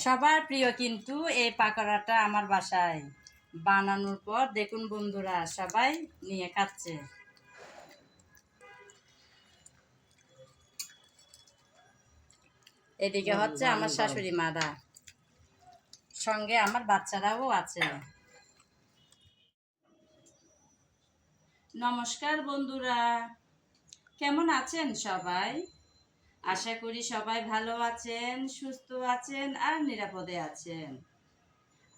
সবার প্রিয় কিন্তু এই পাকোড়াটা আমার বাসায় বানানোর পর দেখুন বন্ধুরা সবাই নিয়ে খাচ্ছে। এদিকে হচ্ছে আমার শাশুড়ি মারা, সঙ্গে আমার বাচ্চারাও আছে। নমস্কার বন্ধুরা, কেমন আছেন সবাই? আশা করি সবাই ভালো আছেন, সুস্থ আছেন আর নিরাপদে আছেন।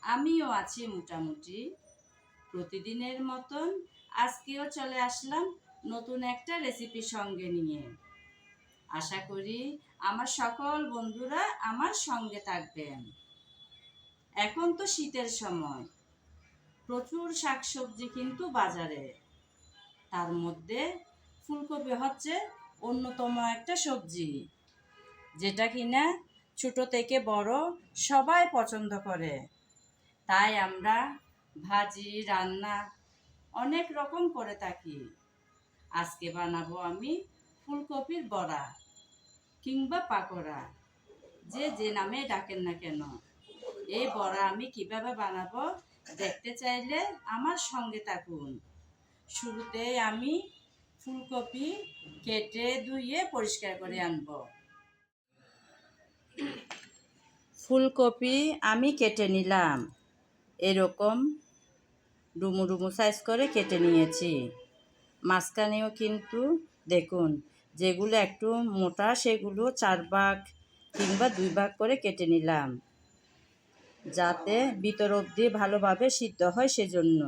আমিও আছি মোটামুটি। প্রতিদিনের মতন আজকেও চলে আসলাম নতুন একটা রেসিপি সঙ্গে নিয়ে। আশা করি আমার সকল বন্ধুরা আমার সঙ্গে থাকবেন। এখন তো শীতের সময়, প্রচুর শাকসবজি কিন্তু বাজারে। তার মধ্যে ফুলকপি হচ্ছে অন্যতম একটা সবজি, যেটা কিনা ছোট থেকে বড় সবাই পছন্দ করে। তাই আমরা ভাজি রান্না অনেক রকম করে থাকি। আজকে বানাবো আমি ফুলকপির বড়া কিংবা পাকোড়া, যে নামে ডাকেন না কেন। এই বড়া আমি কিভাবে বানাবো দেখতে চাইলে আমার সঙ্গে থাকুন। শুরুতে আমি ফুলকপি কেটে ধুয়ে পরিষ্কার করে আনব। ফুলকপি আমি কেটে নিলাম, এরকম ডুমু ডুমু সাইজ করে কেটে নিয়েছি। মাঝখানেও কিন্তু দেখুন যেগুলো একটু মোটা সেগুলো 4 ভাগ কিংবা 2 ভাগ করে কেটে নিলাম, যাতে ভিতর অবধি ভালোভাবে সিদ্ধ হয় সেজন্য।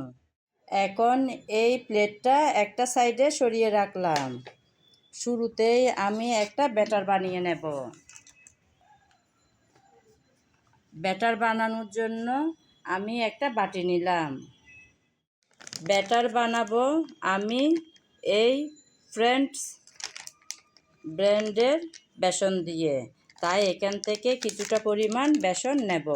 এখন এই প্লেটটা একটা সাইডে সরিয়ে রাখলাম। শুরুতেই আমি একটা ব্যাটার বানিয়ে নেব। ব্যাটার বানানোর জন্য আমি একটা বাটি নিলাম। ব্যাটার বানাবো আমি এই ফ্রেন্ডস ব্র্যান্ডের বেসন দিয়ে, তাই এখান থেকে কিছুটা পরিমাণ বেসন নেব।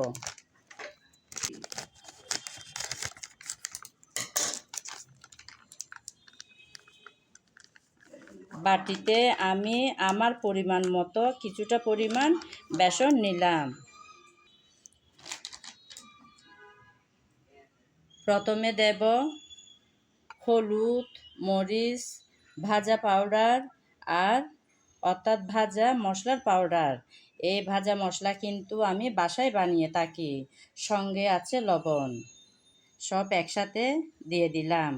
বাটিতে আমি আমার পরিমাণ মতো কিছুটা পরিমাণ বেসন নিলাম। প্রথমে দেব হলুদ, মরিচ, ভাজা পাউডার আর অর্থাৎ ভাজা মশলার পাউডার। এই ভাজা মশলা কিন্তু আমি বাসায় বানিয়ে থাকি। সঙ্গে আছে লবণ, সব একসাথে দিয়ে দিলাম।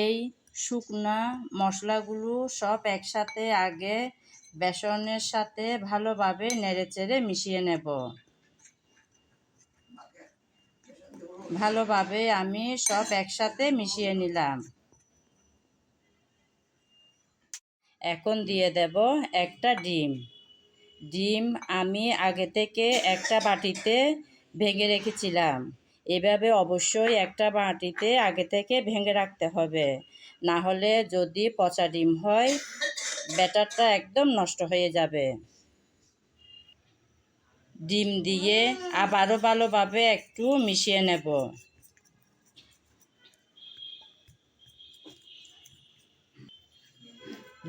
এই শুকনা মশলাগুলো সব একসাথে আগে বেসনের সাথে ভালোভাবে নেড়েচেড়ে মিশিয়ে নেব। ভালোভাবে আমি সব একসাথে মিশিয়ে নিলাম। এখন দিয়ে দেব একটা ডিম। ডিম আমি আগে থেকে একটা বাটিতে ভেঙে রেখেছিলাম। এভাবে অবশ্যই একটা বাটিতে আগে থেকে ভেঙে রাখতে হবে, না হলে যদি পচা ডিম হয় ব্যাটারটা একদম নষ্ট হয়ে যাবে। ডিম দিয়ে আবারও ভালোভাবে একটু মিশিয়ে নেব।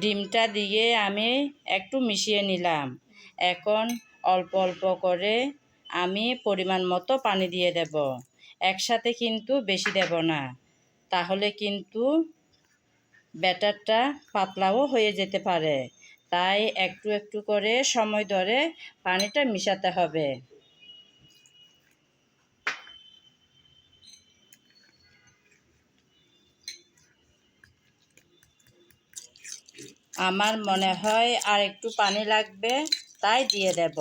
ডিমটা দিয়ে আমি একটু মিশিয়ে নিলাম। এখন অল্প অল্প করে আমি পরিমাণ মতো পানি দিয়ে দেব। একসাথে কিন্তু বেশি দেব না, তাহলে কিন্তু ব্যাটারটা পাতলাও হয়ে যেতে পারে। তাই একটু একটু করে সময় ধরে পানিটা মিশাতে হবে। আমার মনে হয় আর একটু পানি লাগবে, তাই দিয়ে দেব।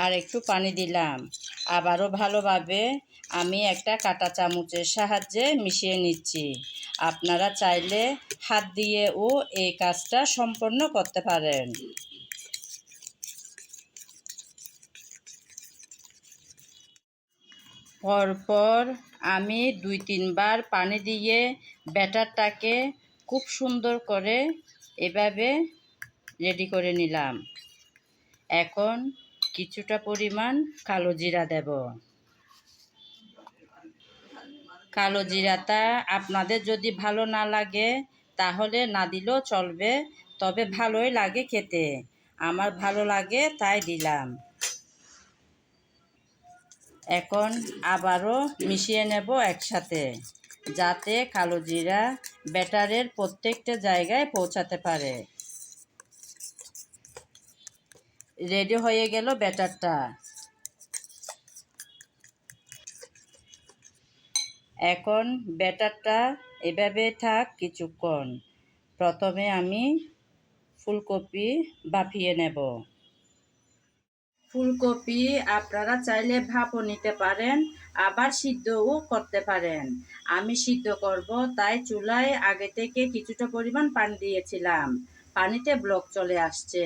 আর একটু পানি দিলাম। আবারও ভালোভাবে আমি একটা কাঁটা চামচের সাহায্যে মিশিয়ে নিচ্ছি। আপনারা চাইলে হাত দিয়েও এই কাজটা সম্পন্ন করতে পারেন। পরপর আমি 2-3 বার পানি দিয়ে ব্যাটারটাকে খুব সুন্দর করে এভাবে রেডি করে নিলাম। এখন কিছুটা পরিমাণ কালো জিরা দেব। কালো জিরাটা আপনাদের যদি ভালো না লাগে তাহলে না দিলেও চলবে, তবে ভালোই লাগে খেতে। আমার ভালো লাগে তাই দিলাম। এখন আবারও মিশিয়ে নেব একসাথে, যাতে কালো জিরা ব্যাটারের প্রত্যেকটা জায়গায় পৌঁছাতে পারে। রেডি হয়ে গেল ব্যাটারটা। এখন ব্যাটারটা এভাবে থাক কিছুক্ষণ। প্রথমে আমি ফুলকপি ভাপিয়ে নেব। ফুলকপি আপনারা চাইলে ভাপও নিতে পারেন, আবার সিদ্ধও করতে পারেন। আমি সিদ্ধ করব, তাই চুলায় আগে থেকে কিছুটা পরিমাণ পানি দিয়েছিলাম। পানিতে ব্লক চলে আসছে,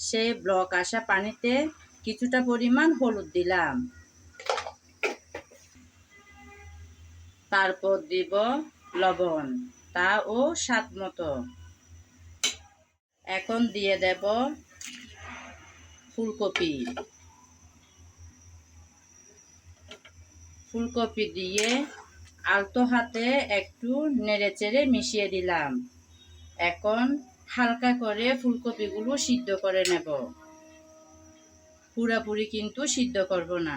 সেই ব্লক আসা পানিতে কিছুটা পরিমাণ হলুদ দিলাম। তারপর দিব লবণ, তাও স্বাদ মতো। এখন দিয়ে দেব ফুলকপি। ফুলকপি দিয়ে আলতো হাতে একটু নেড়েচেড়ে মিশিয়ে দিলাম। এখন হালকা করে ফুলকপিগুলো সিদ্ধ করে নেব, পুরোপুরি কিন্তু সিদ্ধ করব না।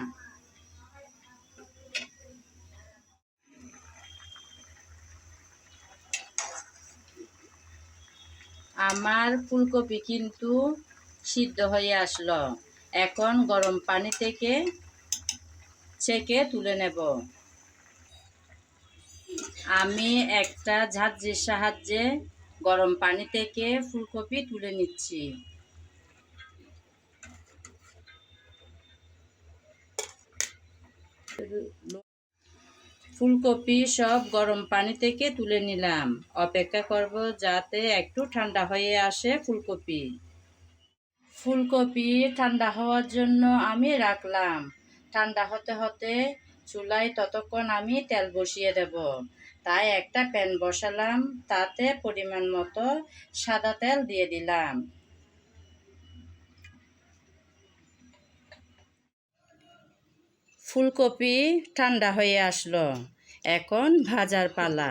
আমার ফুলকপি কিন্তু সিদ্ধ হয়ে আসলো। এখন গরম পানি থেকে ছেঁকে তুলে নেব। আমি একটা ঝাঁঝরির সাহায্যে গরম পানি থেকে ফুলকপি তুলে নিচ্ছি। ফুলকপি সব গরম পানি থেকে তুলে নিলাম। অপেক্ষা করব যাতে একটু ঠান্ডা হয়ে আসে ফুলকপি। ফুলকপি ঠান্ডা হওয়ার জন্য আমি রাখলাম। ঠান্ডা হতে হতে চুলায় ততক্ষণ আমি তেল বসিয়ে দেব। তাই একটা প্যান বসালাম, তাতে পরিমাণ মতো সাদা তেল দিয়ে দিলাম। ফুলকপি ঠান্ডা হয়ে আসলো, এখন ভাজার পালা।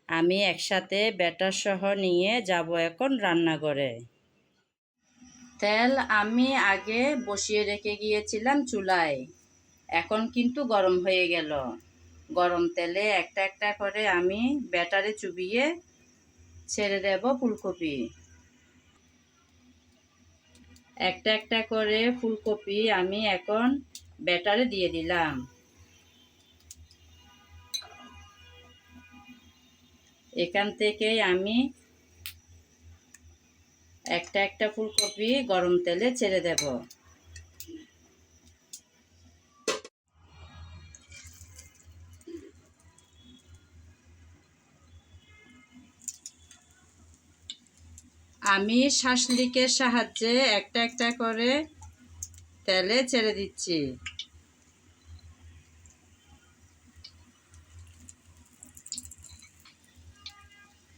আমি একসাথে ব্যাটার সহ নিয়ে যাব এখন রান্নাঘরে। তেল আমি আগে বসিয়ে রেখে গিয়েছিলাম চুলায়, এখন কিন্তু গরম হয়ে গেল। গরম তেলে একটা একটা করে আমি ব্যাটারে চুবিয়ে ছেড়ে দেব ফুলকপি। একটা একটা করে ফুলকপি আমি এখন ব্যাটারে দিয়ে দিলাম। এখান থেকে আমি একটা একটা ফুলকপি গরম তেলে ছেড়ে দেব। আমি শাসলিকের সাহায্যে একটা একটা করে তেলে ছেড়ে দিচ্ছি।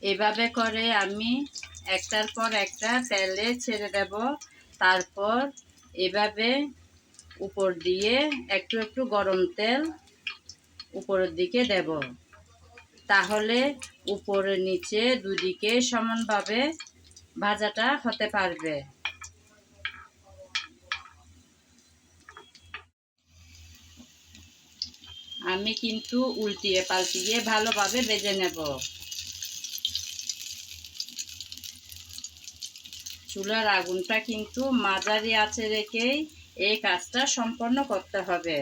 এভাবে করে আমি একটার পর একটা তেলে ছেড়ে দেব। তারপর এভাবে উপর দিয়ে একটু একটু গরম তেল উপরের দিকে দেব, তাহলে উপরে নিচে দুদিকে সমানভাবে ভাজাটা হতে পারবে। আমি কিন্তু উল্টিয়ে পাল্টিয়ে ভালোভাবে ভেজে নেব। চুলার আগুনটা কিন্তু মাঝারি আঁচে রেখেই এই কাজটা সম্পন্ন করতে হবে।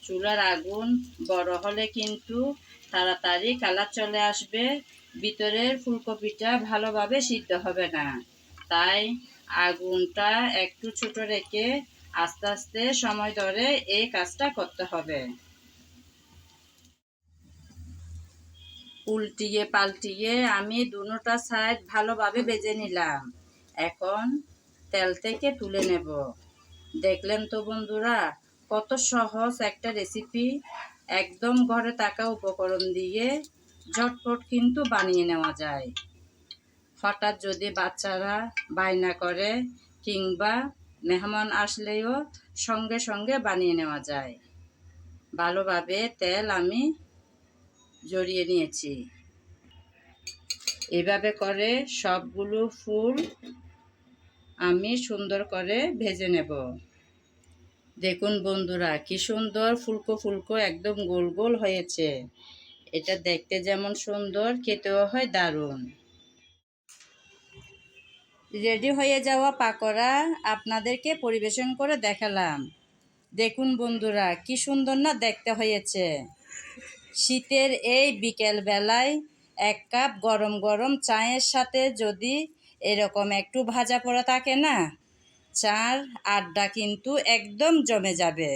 চুলার আগুন বড় হলে কিন্তু তাড়াতাড়ি কালার চলে আসবে, ভিতরের ফুলকপিটা ভালোভাবে সিদ্ধ হবে না। তাই আগুনটা একটু ছোট রেখে আস্তে আস্তে সময় ধরে এই কাজটা করতে হবে। উল্টিয়ে পাল্টিয়ে আমি দুটোটা সাইড ভালোভাবে ভেজে নিলাম। এখন তেল থেকে তুলে নেব। দেখলেন তো বন্ধুরা, কত সহজ একটা রেসিপি, একদম ঘরে থাকা উপকরণ দিয়ে ঝটপট কিন্তু বানিয়ে নেওয়া যায়। হঠাৎ যদি বাচ্চারা বায়না করে কিংবা মেহমান আসলেও সঙ্গে সঙ্গে বানিয়ে নেওয়া যায়। ভালোভাবে তেল আমি জড়িয়ে নিয়েছি। এভাবে করে সবগুলো ফুল আমি সুন্দর করে ভেজে নেব। দেখুন বন্ধুরা, কি সুন্দর ফুলকো ফুলকো একদম গোল গোল হয়েছে। এটা দেখতে যেমন সুন্দর, খেতেও হয় দারুণ। রেডি হয়ে যাওয়া পাকোড়া আপনাদেরকে পরিবেশন করে দেখালাম। দেখুন বন্ধুরা, কি সুন্দর না দেখতে হয়েছে। শীতের এই বিকেল বেলায় 1 কাপ গরম গরম চায়ের সাথে যদি এরকম একটু ভাজা পোড়া থাকে না, চার আড্ডা কিন্তু একদম জমে যাবে,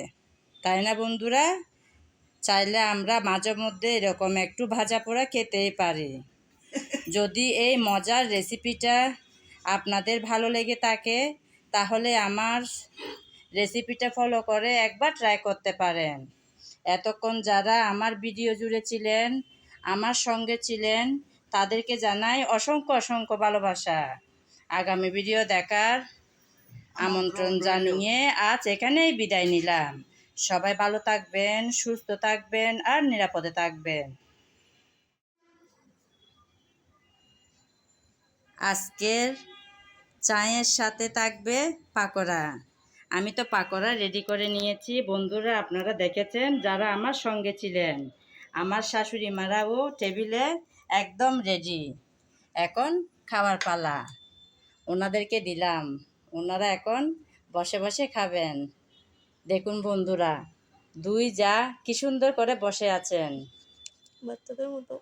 তাই না বন্ধুরা? চাইলে আমরা মাঝে মধ্যে এরকম একটু ভাজা পোড়া খেতেই পারি। যদি এই মজার রেসিপিটা আপনাদের ভালো লেগে থাকে, তাহলে আমার রেসিপিটা ফলো করে একবার ট্রাই করতে পারেন। এতক্ষণ যারা আমার ভিডিও জুড়ে ছিলেন, আমার সঙ্গে ছিলেন, তাদেরকে জানাই অসংখ্য অসংখ্য ভালোবাসা। আগামী ভিডিও দেখার আমন্ত্রণ জানিয়ে আজ এখানেই বিদায় নিলাম। সবাই ভালো থাকবেন, সুস্থ থাকবেন আর নিরাপদে থাকবেন। আজকের চায়ের সাথে থাকবে পাকোড়া। আমি তো পাকোড়া রেডি করে নিয়েছি বন্ধুরা, আপনারা দেখেছেন যারা আমার সঙ্গে ছিলেন। আমার শাশুড়ি মারাও টেবিলে একদম রেডি। এখন খাওয়ার পালা। ওনাদেরকে দিলাম, ওনারা এখন বসে বসে খাবেন। দেখুন বন্ধুরা, দুই যা কি সুন্দর করে বসে আছেন, বাচ্চাদের মতো।